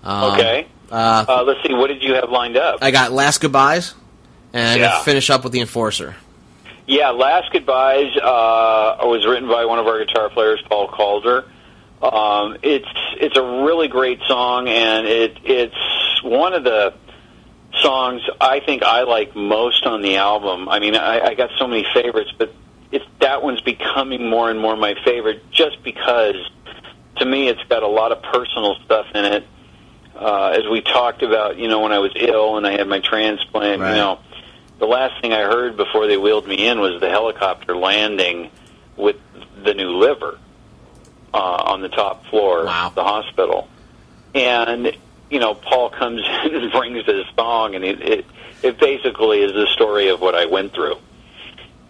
Okay. Let's see, what did you have lined up? I got Last Goodbyes, and finish up with The Enforcer. Yeah, Last Goodbyes was written by one of our guitar players, Paul Calder. It's a really great song, and it's one of the songs I think I like most on the album. I mean, I got so many favorites, but that one's becoming more and more my favorite just because, to me, it's got a lot of personal stuff in it. As we talked about, when I was ill and I had my transplant, right. The last thing I heard before they wheeled me in was the helicopter landing with the new liver on the top floor of the hospital. And, Paul comes in and brings this song, and it basically is the story of what I went through.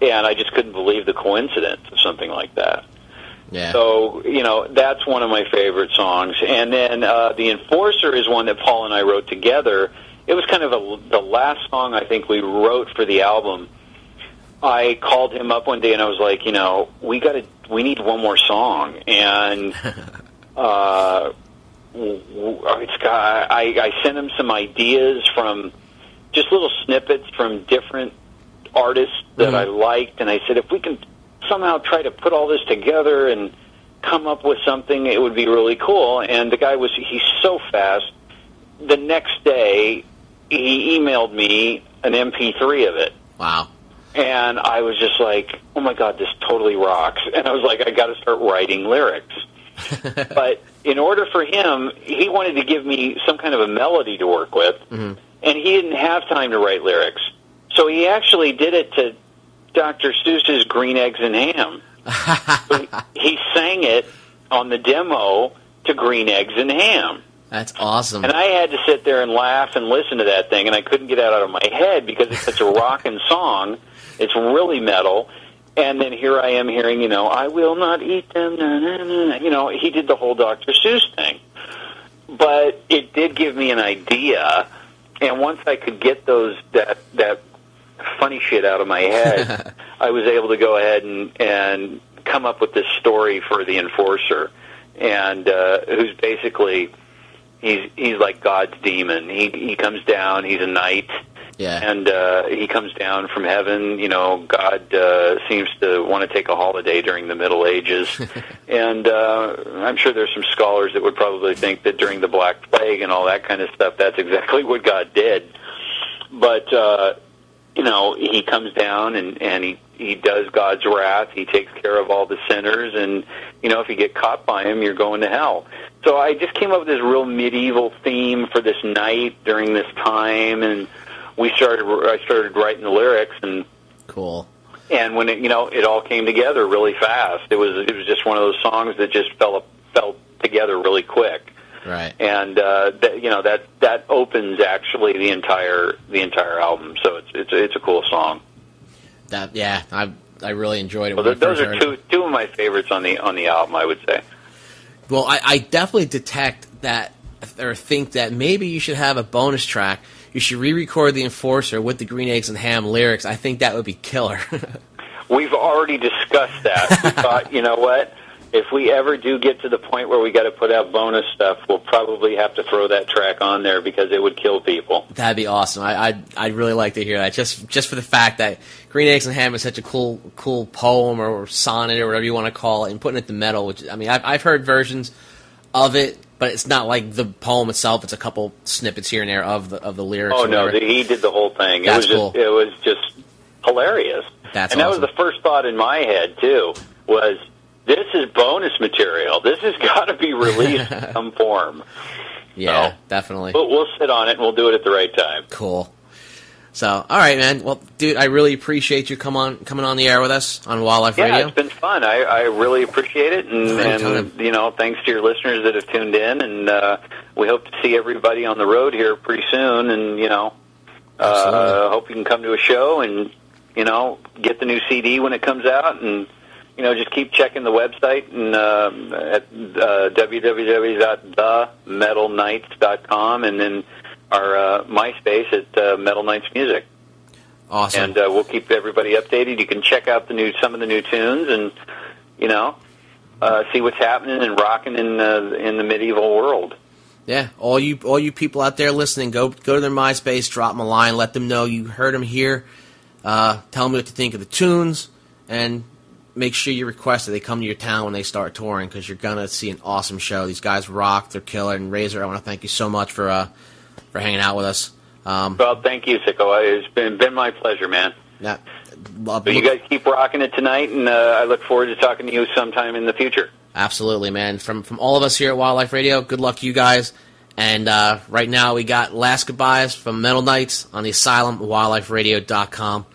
And I just couldn't believe the coincidence of something like that. Yeah. So, that's one of my favorite songs. And then The Enforcer is one that Paul and I wrote together. It was kind of the last song I think we wrote for the album. I called him up one day and I was like, we need one more song. And I sent him some ideas from just little snippets from different artists that I liked, and I said, if we can somehow try to put all this together and come up with something, it would be really cool. And the guy he's so fast. The next day, he emailed me an MP3 of it. Wow. And I was just like, oh my God, this totally rocks. And I was like, I got to start writing lyrics. But in order for him, he wanted to give me some kind of a melody to work with, and he didn't have time to write lyrics. So he actually did it to Dr. Seuss's Green Eggs and Ham. So he sang it on the demo to Green Eggs and Ham. That's awesome. And I had to sit there and laugh and listen to that thing, and I couldn't get it out of my head because it's such a rockin' song. It's really metal. And then here I am hearing, I will not eat them, na, na, na. He did the whole Dr. Seuss thing. But it did give me an idea, and once I could get that funny shit out of my head, I was able to go ahead and come up with this story for the Enforcer, and who's basically... He's like God's demon. He comes down. He's a knight, and he comes down from heaven. God seems to want to take a holiday during the Middle Ages, and I'm sure there's some scholars that would probably think that during the Black Plague and all that kind of stuff, that's exactly what God did. But he comes down and he does God's wrath. He takes care of all the sinners, and if you get caught by him, you're going to hell. So I just came up with this real medieval theme for this night during this time, and I started writing the lyrics, and cool. And when it all came together really fast. It was just one of those songs that just fell together really quick. Right. And that opens actually the entire album. So it's a cool song. I really enjoyed it. Well, those are two of my favorites on the album, I would say. Well, I definitely detect that, or think that maybe you should have a bonus track. You should re-record The Enforcer with the Green Eggs and Ham lyrics. I think that would be killer. We've already discussed that. We thought, you know what? If we ever do get to the point where we got to put out bonus stuff, we'll probably have to throw that track on there because it would kill people. That'd be awesome. I'd really like to hear that, just for the fact that Green Eggs and Ham is such a cool poem or sonnet or whatever you want to call it, and putting it to metal. Which I've heard versions of it, but it's not like the poem itself. It's a couple snippets here and there of the lyrics. Oh no, he did the whole thing. That's cool. It was just hilarious. That's and awesome. That was the first thought in my head too. Was this is bonus material. This has got to be released in some form. Yeah, so, definitely. We'll sit on it, and we'll do it at the right time. Cool. So, all right, man. Well, dude, I really appreciate you coming on the air with us on Wildlife Radio. Yeah, it's been fun. I really appreciate it, and thanks to your listeners that have tuned in, and we hope to see everybody on the road here pretty soon, and hope you can come to a show and get the new CD when it comes out, and just keep checking the website and at www.themetalnights.com, and then our MySpace at Metal Nights Music. Awesome. And we'll keep everybody updated. You can check out some of the new tunes, and see what's happening and rocking in the medieval world. Yeah, all you people out there listening, go to their MySpace, drop them a line, let them know you heard them here. Tell them what you think of the tunes, and make sure you request that they come to your town when they start touring, because you're gonna see an awesome show. These guys rock, they're killer. And Razor, I want to thank you so much for hanging out with us. Well, thank you, Sicko. It's been my pleasure, man. Yeah, so you guys keep rocking it tonight, and I look forward to talking to you sometime in the future. Absolutely, man. From all of us here at Wildlife Radio, good luck to you guys. And right now we got Last Goodbyes from Metal Knights on the Asylum, wildliferadio.com.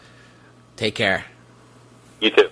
Take care. You too.